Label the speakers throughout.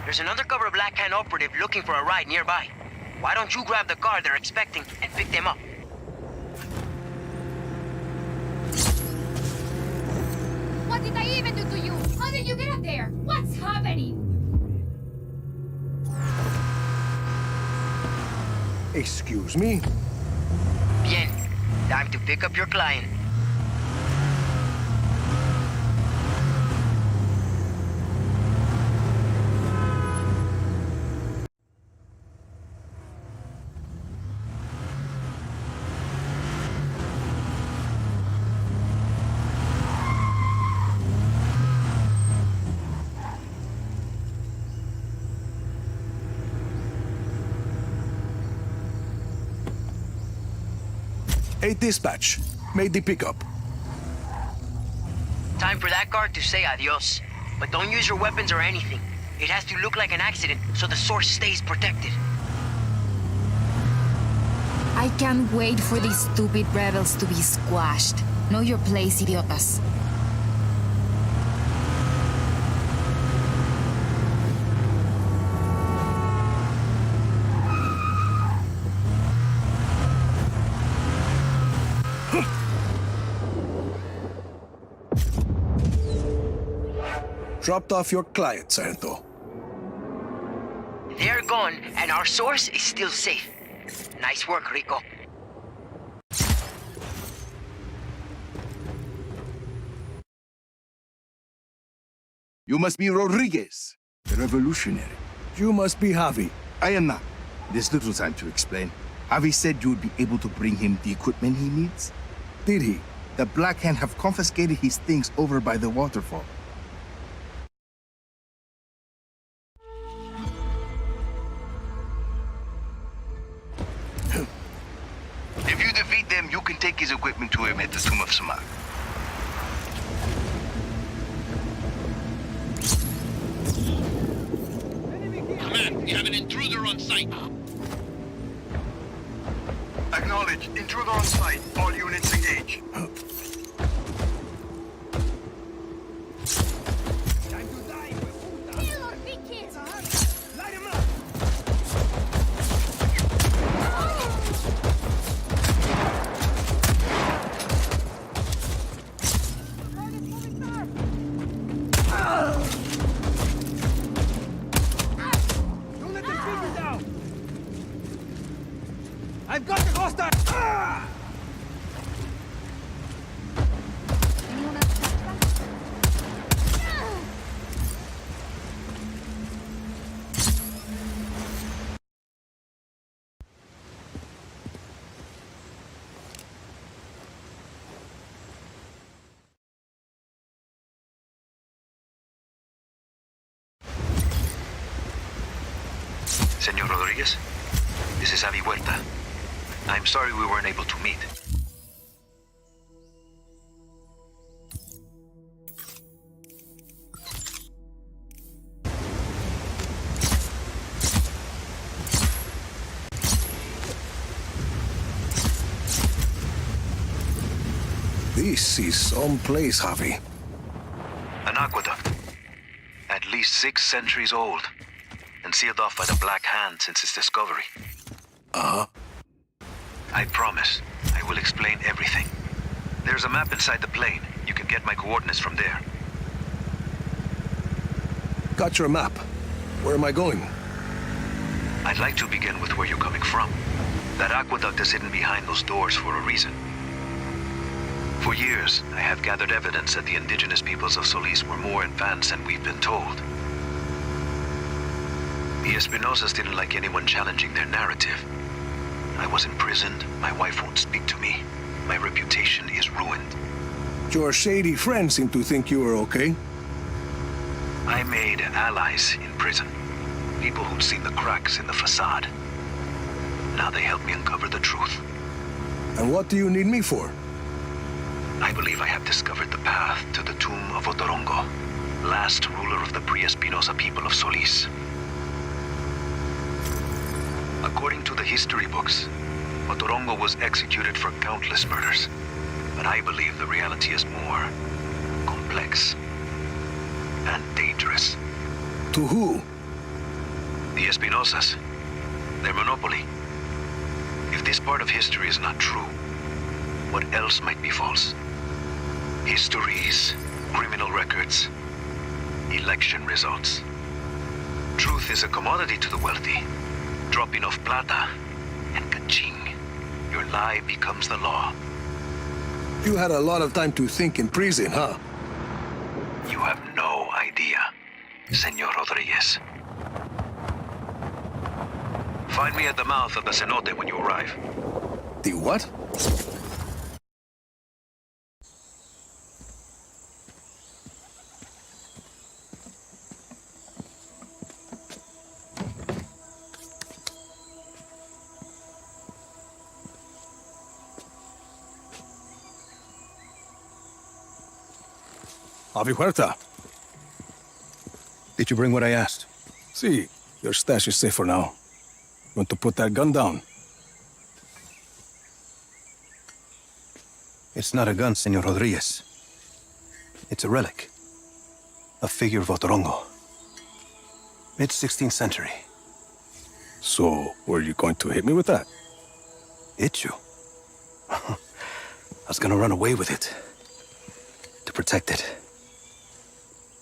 Speaker 1: There's an undercover Black Hand operative looking for a ride nearby. Why don't you grab the car they're expecting and pick them up?
Speaker 2: What did I even do to you? How did you get up there? What's happening?
Speaker 3: Excuse me?
Speaker 1: Bien. Time to pick up your client.
Speaker 3: A dispatch. Made the pickup.
Speaker 1: Time for that car to say adios. But don't use your weapons or anything. It has to look like an accident, so the source stays protected.
Speaker 2: I can't wait for these stupid rebels to be squashed. Know your place, idiotas.
Speaker 3: Dropped off your client, Santo.
Speaker 1: They're gone, and our source is still safe. Nice work, Rico.
Speaker 4: You must be Rodriguez, the revolutionary.
Speaker 3: You must be Javi.
Speaker 4: I am not. There's little time to explain. Javi said you would be able to bring him the equipment he needs.
Speaker 3: Did he?
Speaker 4: The Black Hand have confiscated his things over by the waterfall. If you defeat them, you can take his equipment to him at the Tomb of Samak.
Speaker 5: Command, we have an intruder on site.
Speaker 6: Acknowledge. Intruder on site. All units engage.
Speaker 2: Kill or be killed!
Speaker 6: Light him up! Don't let them figure it out! I've got the hostile! Ah!
Speaker 7: Senor Rodriguez, this is Avi Huerta. I'm sorry we weren't able to meet.
Speaker 3: This is some place, Javi.
Speaker 7: An aqueduct. At least 6 centuries old. And sealed off by the Black Hand since its discovery.
Speaker 3: Uh-huh.
Speaker 7: I promise. I will explain everything. There's a map inside the plane. You can get my coordinates from there.
Speaker 3: Got your map. Where am I going?
Speaker 7: I'd like to begin with where you're coming from. That aqueduct is hidden behind those doors for a reason. For years, I have gathered evidence that the indigenous peoples of Solis were more advanced than we've been told. The Espinosas didn't like anyone challenging their narrative. I was imprisoned, my wife won't speak to me, my reputation is ruined.
Speaker 3: Your shady friends seem to think you were okay.
Speaker 7: I made allies in prison. People who'd seen the cracks in the facade. Now they help me uncover the truth.
Speaker 3: And what do you need me for?
Speaker 7: I believe I have discovered the path to the tomb of Otorongo, last ruler of the pre-Espinosa people of Solis. According to the history books, Otorongo was executed for countless murders. But I believe the reality is more complex and dangerous.
Speaker 3: To who?
Speaker 7: The Espinosas. Their monopoly. If this part of history is not true, what else might be false? Histories, criminal records, election results. Truth is a commodity to the wealthy. Drop enough plata, and ka-ching, your lie becomes the law.
Speaker 3: You had a lot of time to think in prison, huh?
Speaker 7: You have no idea, Senor Rodriguez. Find me at the mouth of the cenote when you arrive.
Speaker 3: The what? Avi Huerta.
Speaker 8: Did you bring what I asked?
Speaker 3: See, your stash is safe for now. Want to put that gun down?
Speaker 8: It's not a gun, Senor Rodriguez. It's a relic. A figure of Otorongo. Mid-16th century.
Speaker 3: So, were you going to hit me with that?
Speaker 8: Hit you? I was gonna run away with it. To protect it.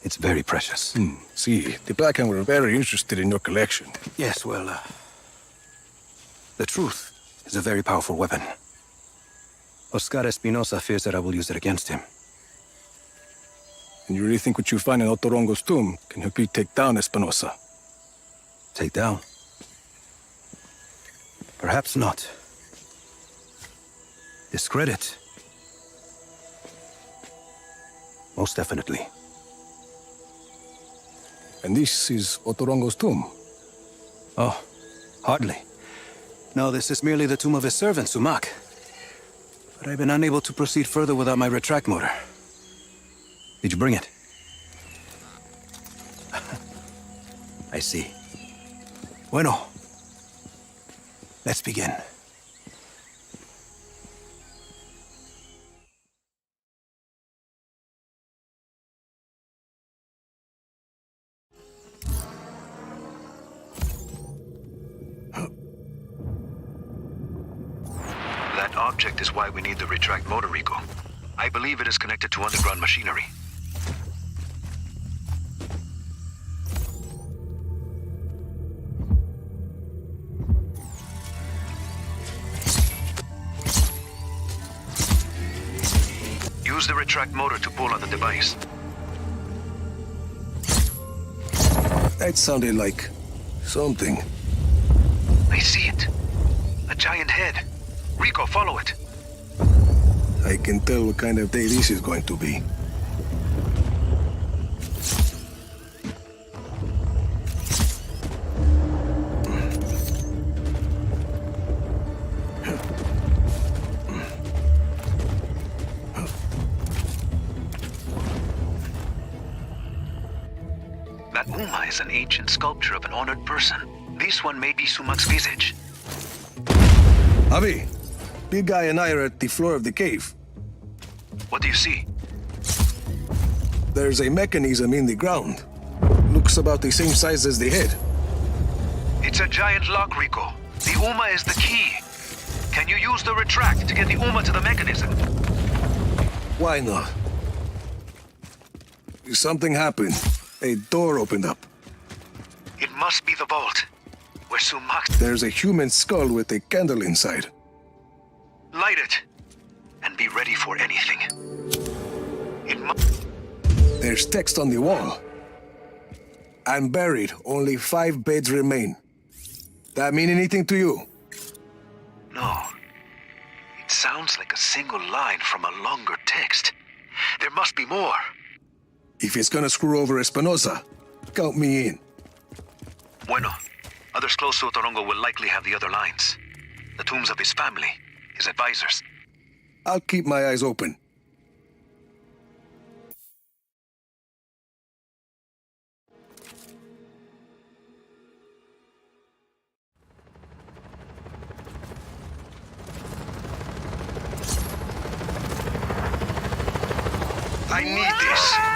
Speaker 8: It's very precious.
Speaker 3: See, the Black Hand were very interested in your collection.
Speaker 8: Yes, well, the truth is a very powerful weapon. Oscar Espinosa fears that I will use it against him.
Speaker 3: And you really think what you find in Otorongo's tomb can help you take down Espinosa?
Speaker 8: Take down? Perhaps not. Discredit? Most definitely.
Speaker 3: And this is Otorongo's tomb?
Speaker 8: Oh, hardly. No, this is merely the tomb of his servant, Sumac. But I've been unable to proceed further without my retract motor. Did you bring it? I see. Bueno. Let's begin.
Speaker 7: That object is why we need the retract motor, Rico. I believe it is connected to underground machinery. Use the retract motor to pull on the device.
Speaker 3: That sounded like something.
Speaker 7: I see it. A giant head. Rico, follow it.
Speaker 3: I can tell what kind of day this is going to be.
Speaker 7: That Uma is an ancient sculpture of an honored person. This one may be Sumac's visage.
Speaker 3: Avi, Big Guy and I are at the floor of the cave.
Speaker 7: What do you see?
Speaker 3: There's a mechanism in the ground. Looks about the same size as the head.
Speaker 7: It's a giant lock, Rico. The Uma is the key. Can you use the retract to get the Uma to the mechanism?
Speaker 3: Why not? Something happened. A door opened up.
Speaker 7: It must be the vault. Where Sumac...
Speaker 3: There's a human skull with a candle inside.
Speaker 7: Light it. And be ready for anything. It must...
Speaker 3: There's text on the wall. I'm buried. Only 5 beds remain. That mean anything to you?
Speaker 7: No. It sounds like a single line from a longer text. There must be more.
Speaker 3: If it's gonna screw over Espinosa, count me in.
Speaker 7: Bueno. Others close to Otorongo will likely have the other lines. The tombs of his family, his advisors.
Speaker 3: I'll keep my eyes open.
Speaker 6: I need this.